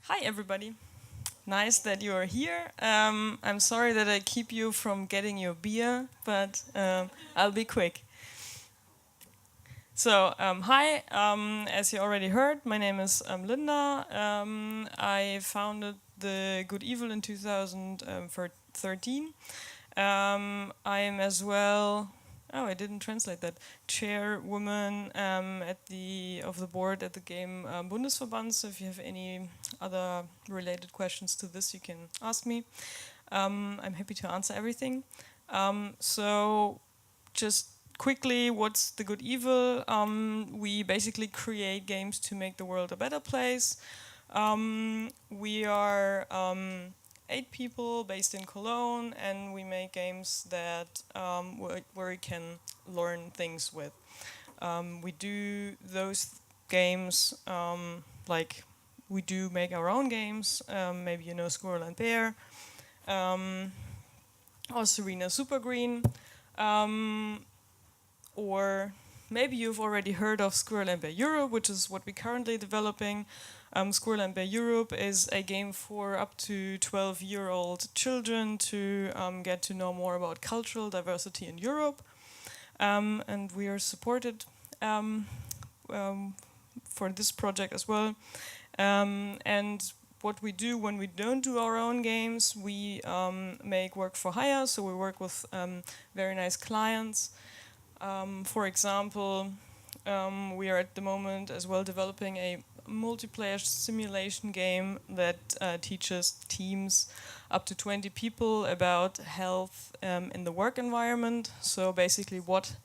Hi, everybody. Nice that you are here. I'm sorry that I keep you from getting your beer, but I'll be quick. So, hi, as you already heard, my name is Linda. I founded the Good Evil in 2013. I am as well. Oh, I didn't translate that. Chairwoman at the of the board at the game Bundesverband. So if you have any other related questions to this, you can ask me. I'm happy to answer everything. So just quickly, what's the Good Evil? We basically create games to make the world a better place. We are 8 people based in Cologne, and we make games that where you can learn things with. We do those games like we do make our own games. Maybe you know Squirrel and Bear, um, or Serena Super Green, um, or maybe you've already heard of Squirrel and Bear Europe, which is what we're currently developing. Squirrel and Bear Europe is a game for up to 12-year-old children to get to know more about cultural diversity in Europe. And we are supported um, um, for this project as well. And what we do when we don't do our own games, we make work for hire. So we work with very nice clients. For example, we are at the moment as well developing a multiplayer simulation game that teaches teams up to 20 people about health in the work environment. So basically, what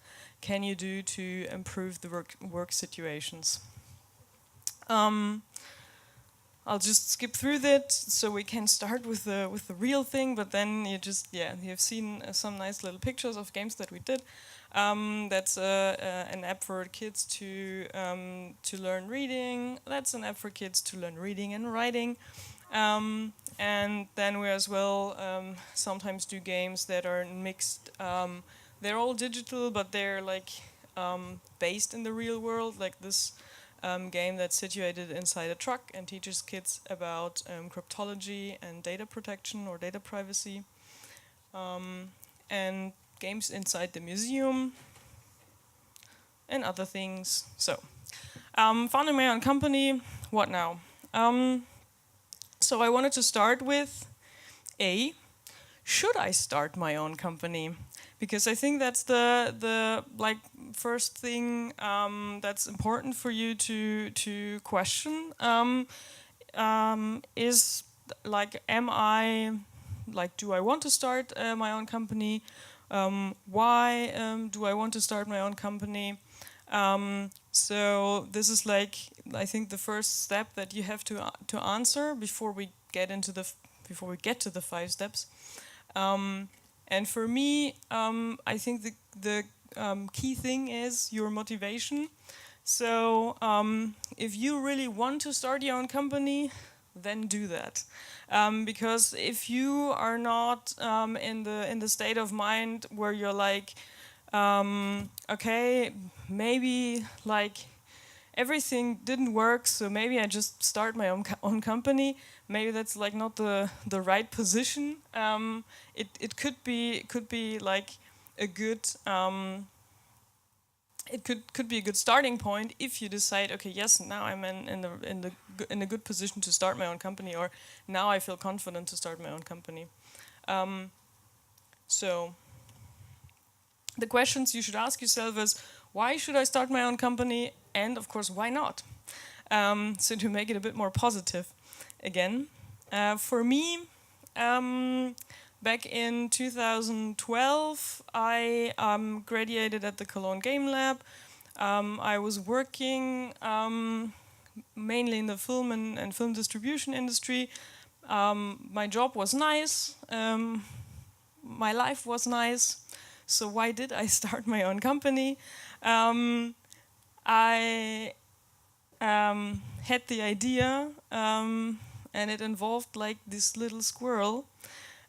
can you do to improve the work situations? I'll just skip through that so we can start with the real thing. But then you've seen some nice little pictures of games that we did. That's an app for kids to learn reading. That's an app for kids to learn reading and writing. And then we as well sometimes do games that are mixed. They're all digital, but they're like based in the real world, like this game that's situated inside a truck and teaches kids about cryptology and data protection or data privacy. And games inside the museum and other things. So, founding my own company. What now? So I wanted to start with should I start my own company? Because I think that's the like first thing that's important for you to question. Is like, am I like, do I want to start my own company? Why do I want to start my own company? So this is like, I think, the first step that you have to answer before we get into before we get to the 5 steps. And for me, I think the key thing is your motivation. So if you really want to start your own company, then do that. Because if you are not in the state of mind where you're like, okay, maybe like everything didn't work, so maybe I just start my own company. Maybe that's like not the right position. It could be like a good it could be a good starting point if you decide, okay, yes, now I'm in a good position to start my own company, or now I feel confident to start my own company. So the questions you should ask yourself is, why should I start my own company, and of course, why not? So to make it a bit more positive, again, for me. Back in 2012, I graduated at the Cologne Game Lab. I was working mainly in the film and film distribution industry. My job was nice. My life was nice. So why did I start my own company? I had the idea, and it involved like this little squirrel.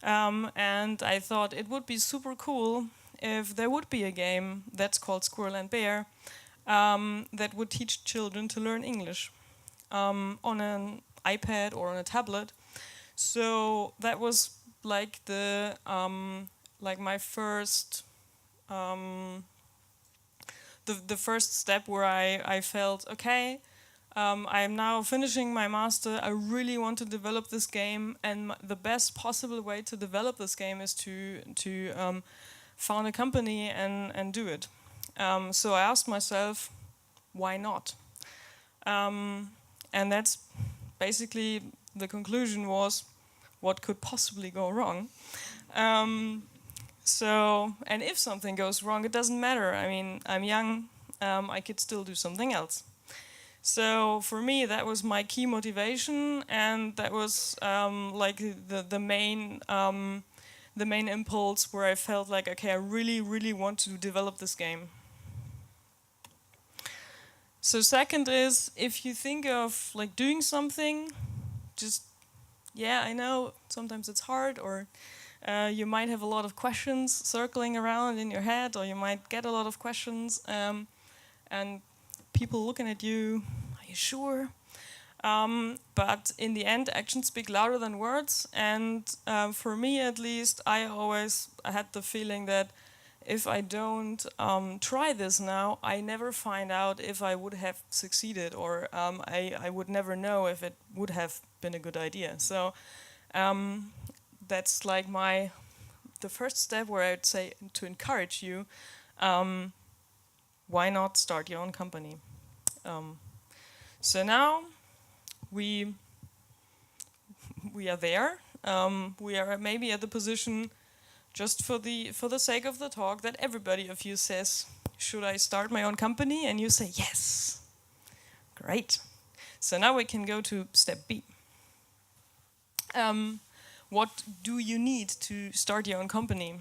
And I thought it would be super cool if there would be a game that's called Squirrel and Bear that would teach children to learn English on iPad or on a tablet. So that was like the like my first the first step where I felt, okay, I am now finishing my master. I really want to develop this game, and the best possible way to develop this game is to found a company and do it. So I asked myself, why not? And that's basically the conclusion was, what could possibly go wrong? And if something goes wrong, it doesn't matter. I mean, I'm young, I could still do something else. So for me, that was my key motivation, and that was like the main impulse where I felt like, okay, I really, really want to develop this game. So second is, if you think of like doing something, just, yeah, I know sometimes it's hard, or you might have a lot of questions circling around in your head, or you might get a lot of questions, and people looking at you, are you sure? But in the end, actions speak louder than words, and for me at least, I had the feeling that if I don't try this now, I never find out if I would have succeeded, or I would never know if it would have been a good idea. So that's like the first step where I'd say to encourage you, why not start your own company? So now we are there. We are maybe at the position, just for the sake of the talk, that everybody of you says, should I start my own company? And you say yes. Great. So now we can go to step B. What do you need to start your own company?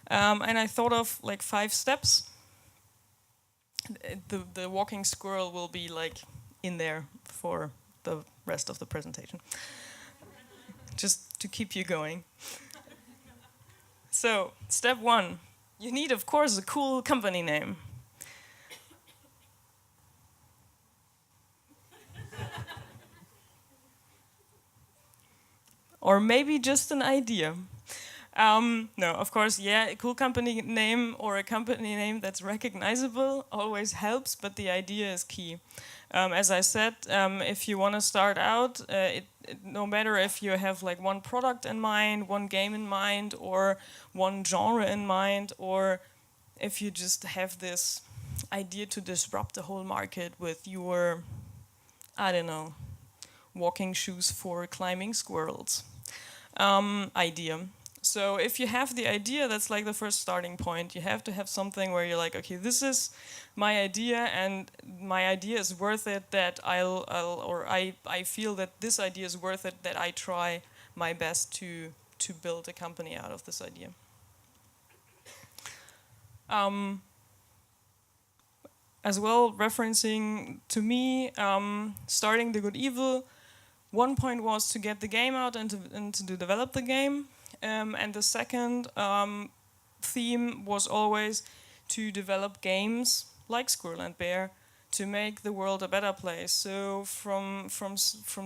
And I thought of like 5 steps. The walking squirrel will be like in there for the rest of the presentation, just to keep you going. So, step 1, you need, of course, a cool company name. Or maybe just an idea. No, of course, yeah, a cool company name or a company name that's recognizable always helps, but the idea is key. As I said, if you want to start out, no matter if you have like one product in mind, one game in mind, or one genre in mind, or if you just have this idea to disrupt the whole market with your, I don't know, walking shoes for climbing squirrels idea. So if you have the idea, that's like the first starting point. You have to have something where you're like, okay, this is my idea, and my idea is worth it. That I feel that this idea is worth it. That I try my best to build a company out of this idea. As well, referencing to me, starting the Good Evil. One point was to get the game out and to develop the game. And the second theme was always to develop games like Squirrel and Bear to make the world a better place. So from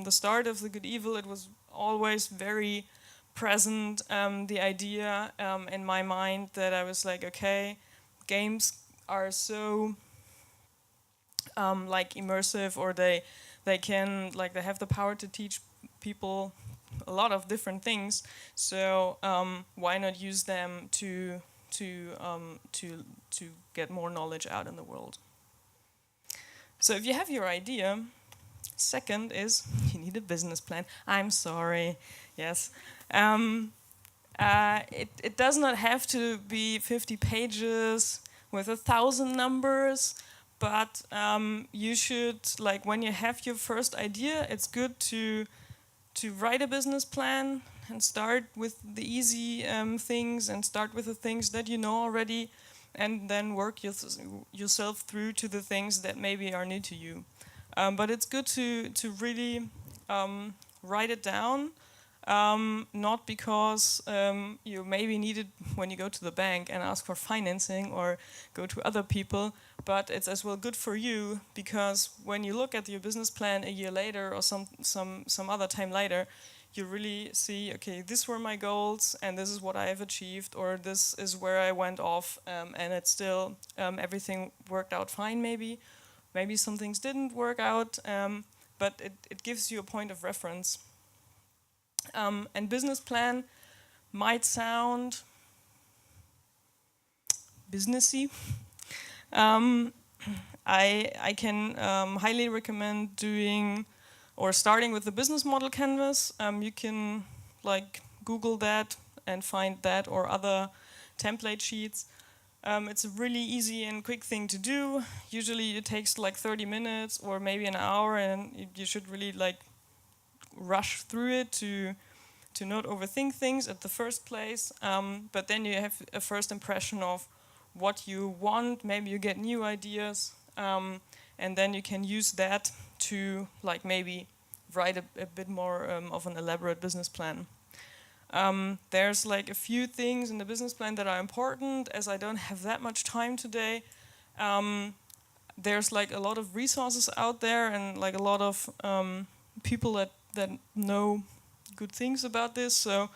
the start of the Good Evil, it was always very present, the idea in my mind that I was like, okay, games are so like immersive, or they have the power to teach people a lot of different things. So why not use them to get more knowledge out in the world? So if you have your idea, second is you need a business plan. I'm sorry, yes. It does not have to be 50 pages with 1,000 numbers. But you should, like, when you have your first idea, it's good to write a business plan and start with the easy things, and start with the things that you know already, and then work yourself through to the things that maybe are new to you. But it's good to really write it down, not because you maybe need it when you go to the bank and ask for financing or go to other people, but it's as well good for you, because when you look at your business plan a year later or some other time later, you really see, okay, these were my goals and this is what I have achieved, or this is where I went off, and it's still everything worked out fine. Maybe some things didn't work out, but it gives you a point of reference. And business plan might sound businessy. I can highly recommend doing or starting with the business model canvas. You can like Google that and find that or other template sheets. It's a really easy and quick thing to do. Usually it takes like 30 minutes or maybe an hour, and you should really like rush through it to not overthink things at the first place. But then you have a first impression of what you want. Maybe you get new ideas, and then you can use that to like maybe write a bit more of an elaborate business plan. There's like a few things in the business plan that are important. As I don't have that much time today, there's like a lot of resources out there and like a lot of people that know good things about this. So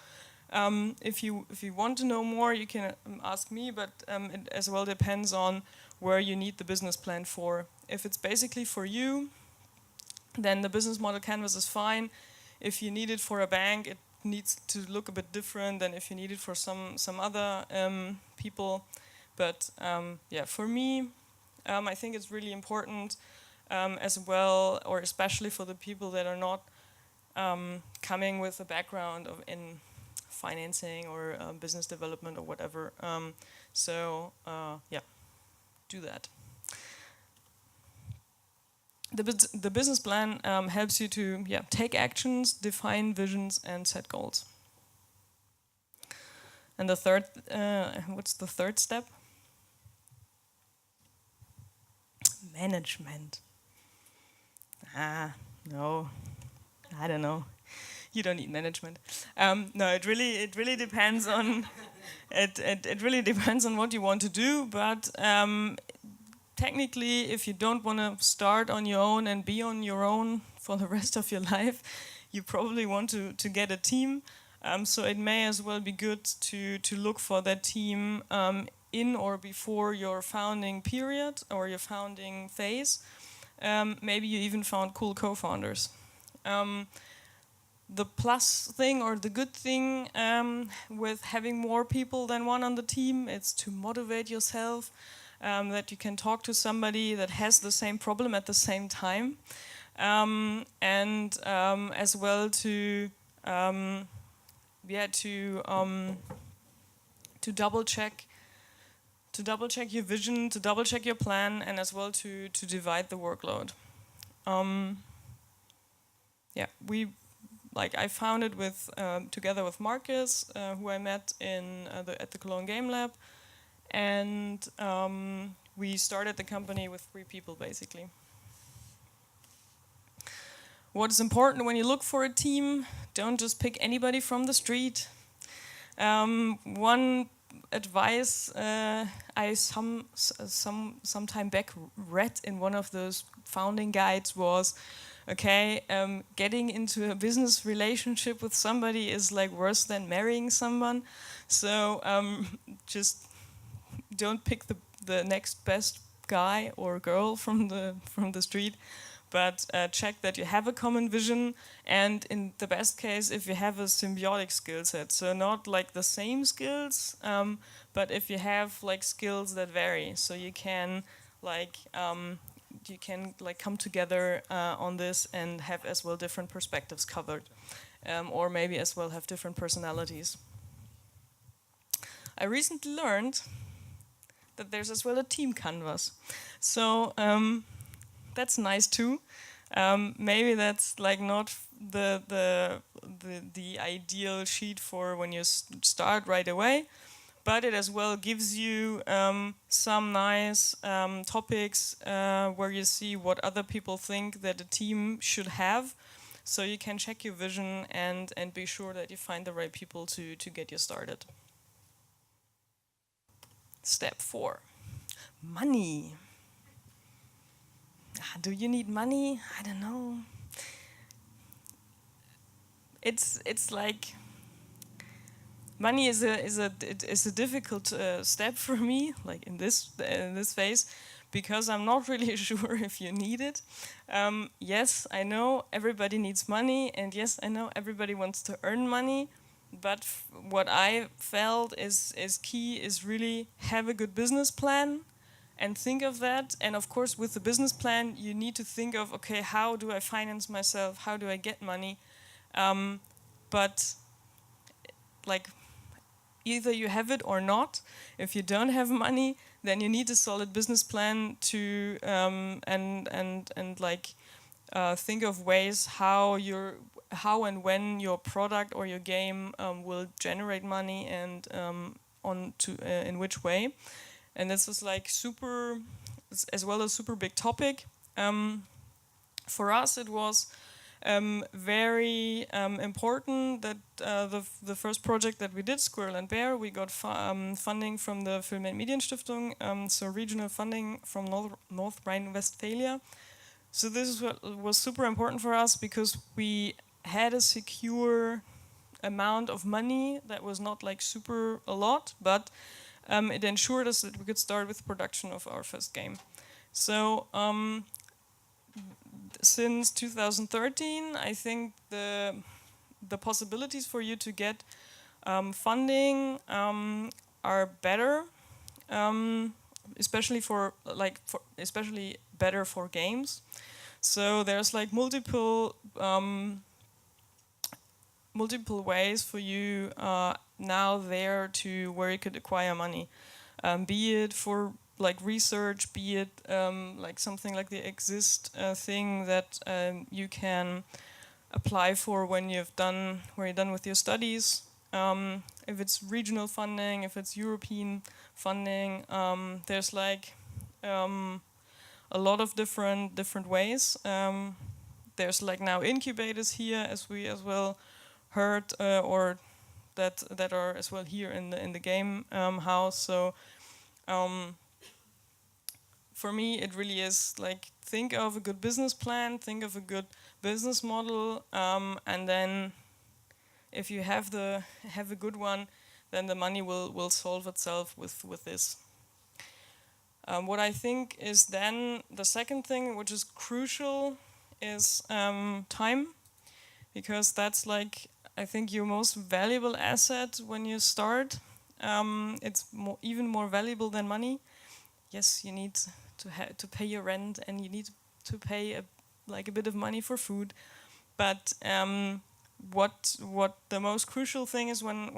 if you want to know more, you can ask me, but it as well depends on where you need the business plan for. If it's basically for you, then the business model canvas is fine. If you need it for a bank, it needs to look a bit different than if you need it for some other people. But yeah, for me, I think it's really important as well, or especially for the people that are not coming with a background in financing or business development or whatever. So yeah, do that. The business plan helps you to take actions, define visions, and set goals. And the third, what's the third step? Management. No, I don't know. You don't need management. No, it really depends on it really depends on what you want to do. But technically, if you don't want to start on your own and be on your own for the rest of your life, you probably want to get a team. So it may as well be good to look for that team in or before your founding period or your founding phase. Maybe you even found cool co-founders. The plus thing or the good thing with having more people than one on the team, it's to motivate yourself, that you can talk to somebody that has the same problem at the same time, and as well to double check your vision, to double check your plan, and as well to divide the workload. I found it with together with Marcus, who I met at the Cologne Game Lab, and we started the company with 3 people basically. What is important when you look for a team? Don't just pick anybody from the street. One advice I some time back read in one of those founding guides was, okay, getting into a business relationship with somebody is like worse than marrying someone. So just don't pick the next best guy or girl from the street, but check that you have a common vision, and in the best case, if you have a symbiotic skill set. So not like the same skills, but if you have like skills that vary, so you can come together on this and have as well different perspectives covered, or maybe as well have different personalities. I recently learned that there's as well a team canvas, so that's nice too. Maybe that's like not the ideal sheet for when you start right away, but it as well gives you some nice topics where you see what other people think that a team should have, so you can check your vision and be sure that you find the right people to get you started. Step 4, money. do you need money? I don't know. It's like money is a difficult step for me, like in this phase, because I'm not really sure if you need it. Yes, I know everybody needs money, and yes, I know everybody wants to earn money. But what I felt is key is really have a good business plan and think of that. And of course, with the business plan, you need to think of, okay, how do I finance myself? How do I get money? But like either you have it or not. If you don't have money, then you need a solid business plan to and like think of ways how and when your product or your game will generate money and in which way. And this was like super, as well as super big topic. For us, it was very important that the first project that we did, Squirrel and Bear, we got funding from the Film- und Medienstiftung, so regional funding from North Rhine-Westphalia. So this is what was super important for us because we had a secure amount of money that was not like super a lot, but it ensured us that we could start with production of our first game. So since 2013, I think the possibilities for you to get funding are better, especially especially better for games. So there's like multiple ways for you now there to where you could acquire money, be it for like research, be it like something like the exist thing that you can apply for when you're done with your studies. If it's regional funding, if it's European funding, there's like a lot of different ways. There's like now incubators here, as we as well heard, or that are as well here in the game house. So for me, it really is like think of a good business plan, think of a good business model, and then if you have a good one, then the money will solve itself with this. What I think is then the second thing, which is crucial, is time, because that's like I think your most valuable asset when you start. It's even more valuable than money. Yes, you need to pay your rent and you need to pay a bit of money for food, but what the most crucial thing is when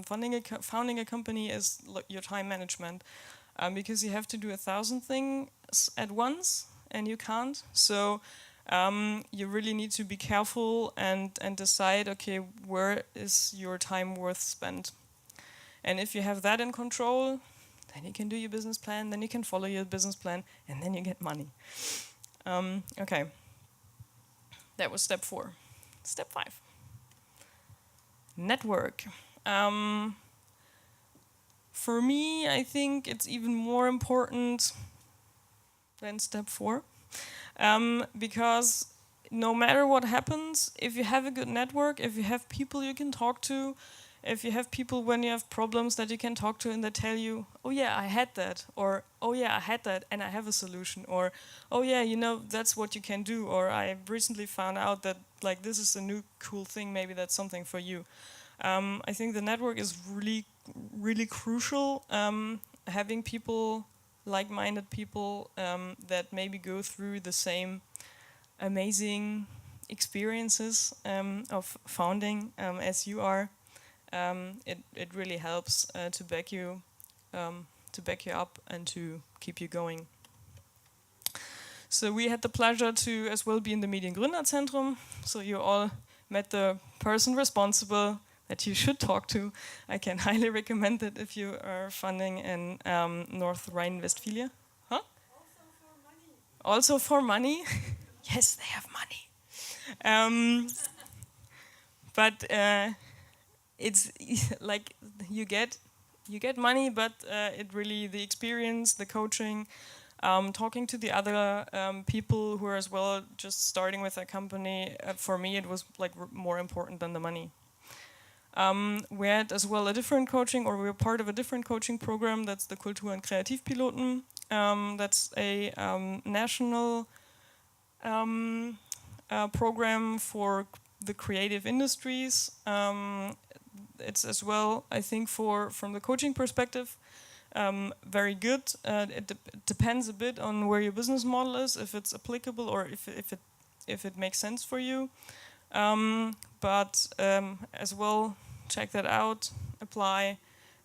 founding a company is your time management, because you have to do 1,000 things at once and you can't. So you really need to be careful and decide, okay, where is your time worth spent? And if you have that in control, then you can do your business plan, then you can follow your business plan, and then you get money. Okay, that was step 4. Step 5. Network. For me, I think it's even more important than step 4. Because no matter what happens, if you have a good network, if you have people you can talk to, if you have people when you have problems that you can talk to and they tell you, oh yeah, I had that, or oh yeah, I had that and I have a solution, or oh yeah, that's what you can do, or I recently found out that like this is a new cool thing, maybe that's something for you. I think the network is really crucial. Having people, like-minded people that maybe go through the same amazing experiences of founding as you are. It really helps to back you up and to keep you going. So we had the pleasure to as well be in the Mediengründerzentrum. So you all met the person responsible that you should talk to. I can highly recommend it if you are funding in North Rhine-Westphalia. Huh? Also for money. Yes, they have money. But it's like you get money, but it really the experience, the coaching, Talking to the other people who are as well just starting with a company, for me it was like more important than the money. We had as well a different coaching, or we were part of a different coaching program. That's the Kultur- und Kreativpiloten. That's a national program for the creative industries. It's as well, I think, from the coaching perspective, very good. It depends a bit on where your business model is, if it's applicable or if it makes sense for you. But as well, check that out, apply.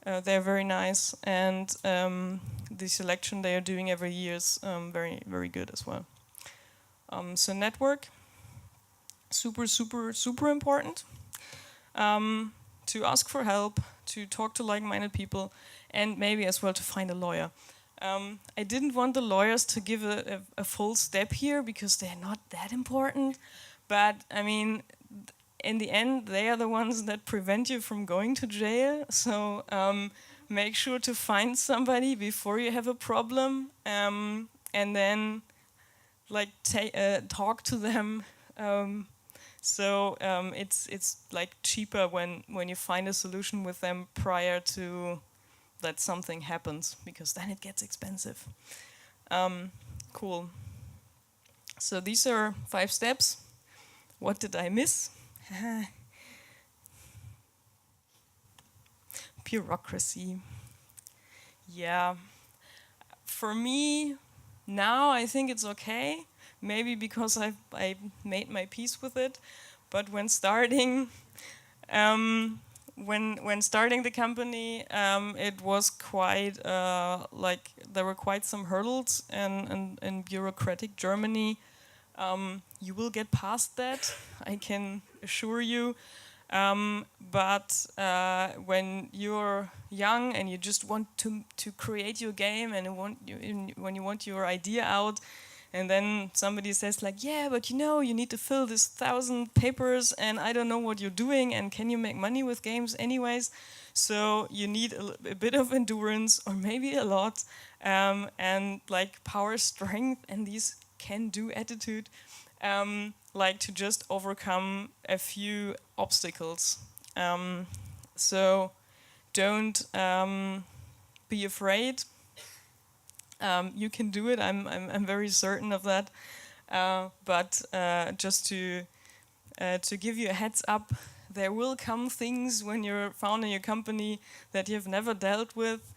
They're very nice, and the selection they are doing every year is very, very good as well. So network, super, super, super important. To ask for help, to talk to like-minded people, and maybe as well to find a lawyer. I didn't want the lawyers to give a full step here because they're not that important, but I mean, in the end, they are the ones that prevent you from going to jail. So make sure to find somebody before you have a problem, and then like talk to them. So it's like cheaper when you find a solution with them prior to that something happens, because then it gets expensive. Cool. So these are 5 steps. What did I miss? Bureaucracy. Yeah. For me, now I think it's okay. Maybe because I made my peace with it. But when starting, when starting the company, it was quite like there were quite some hurdles, and in bureaucratic Germany, you will get past that, I can assure you. But when you're young and you just want to create your game, and when you want your idea out, and then somebody says like, yeah, but you know, you need to fill this 1,000 papers, and I don't know what you're doing, and can you make money with games anyways? So you need a bit of endurance, or maybe a lot, and like power, strength, and these can-do attitude, like to just overcome a few obstacles. So don't be afraid. You can do it. I'm very certain of that. But just to give you a heads up, there will come things when you're founding your company that you've never dealt with.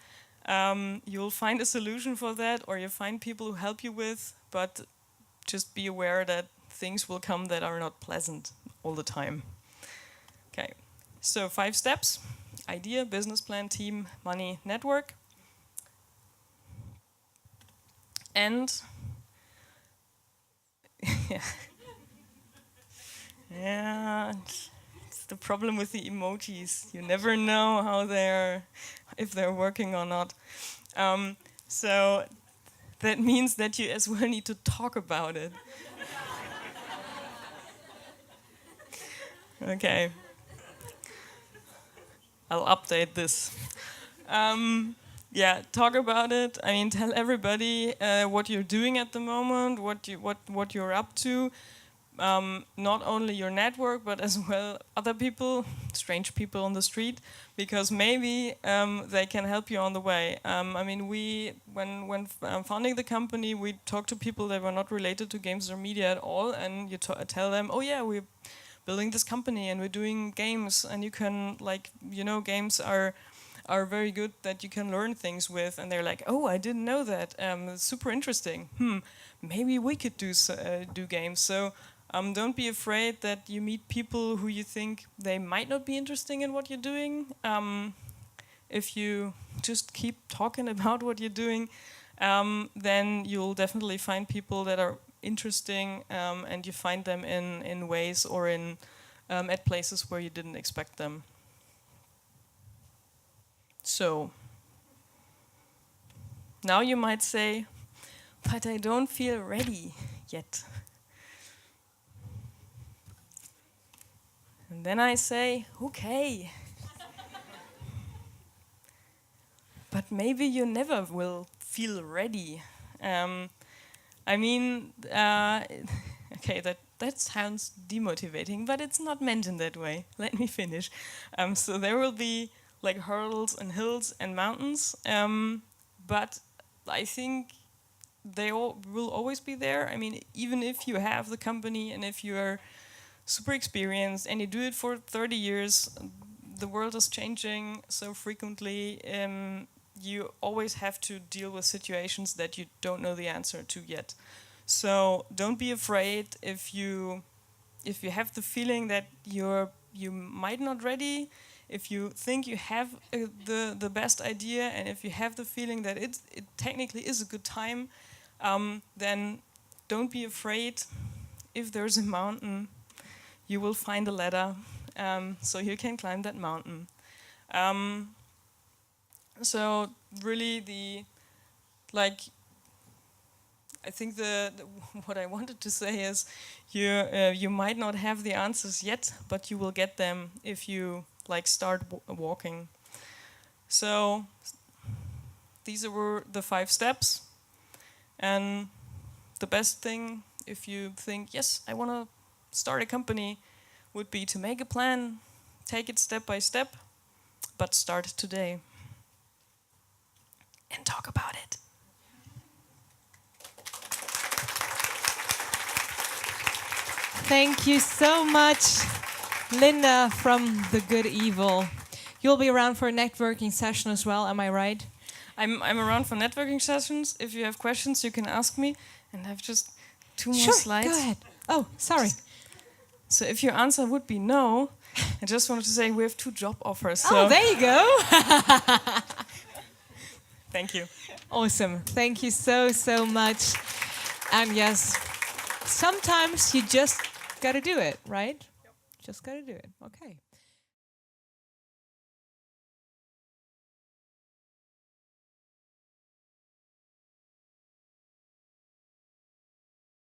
You'll find a solution for that, or you find people who help you with. But just be aware that things will come that are not pleasant all the time. Okay. So 5 steps: idea, business plan, team, money, network. And yeah, it's the problem with the emojis. You never know if they're working or not. So that means that you as well need to talk about it. Okay. I'll update this. Yeah, talk about it. I mean, tell everybody what you're doing at the moment, what you're up to. Not only your network, but as well other people, strange people on the street, because maybe they can help you on the way. I mean, when founding the company, we talked to people that were not related to games or media at all, and you tell them, oh yeah, we're building this company and we're doing games, and you can, like, you know, games are very good that you can learn things with, and they're like, oh, I didn't know that. It's super interesting. Maybe we could do games. So don't be afraid that you meet people who you think they might not be interesting in what you're doing. If you just keep talking about what you're doing, then you'll definitely find people that are interesting, and you find them in ways or in at places where you didn't expect them. So now you might say, but I don't feel ready yet. And then I say, okay. But maybe you never will feel ready. I mean, okay, that sounds demotivating, but it's not meant in that way. Let me finish. So there will be like hurdles and hills and mountains, but I think they all will always be there. I mean, even if you have the company and if you are super experienced and you do it for 30 years, the world is changing so frequently. You always have to deal with situations that you don't know the answer to yet. So don't be afraid if you have the feeling that you might not ready, if you think you have the best idea, and if you have the feeling that it technically is a good time, then don't be afraid. If there's a mountain, you will find a ladder, so you can climb that mountain. So really, I think what I wanted to say is, you might not have the answers yet, but you will get them if you start walking. So these were the 5 steps, and the best thing, if you think, yes, I want to start a company, would be to make a plan, take it step by step, but start today and talk about it. Thank you so much, Linda from The Good Evil. You'll be around for a networking session as well, am I right? I'm around for networking sessions. If you have questions, you can ask me. And I have just 2 more Sure, slides. go ahead. Oh, sorry. So if your answer would be no, I just wanted to say we have 2 job offers. So Oh, there you go. thank you. Awesome. Thank you so much. And yes, sometimes you just got to do it, right? Yep. Just got to do it. Okay.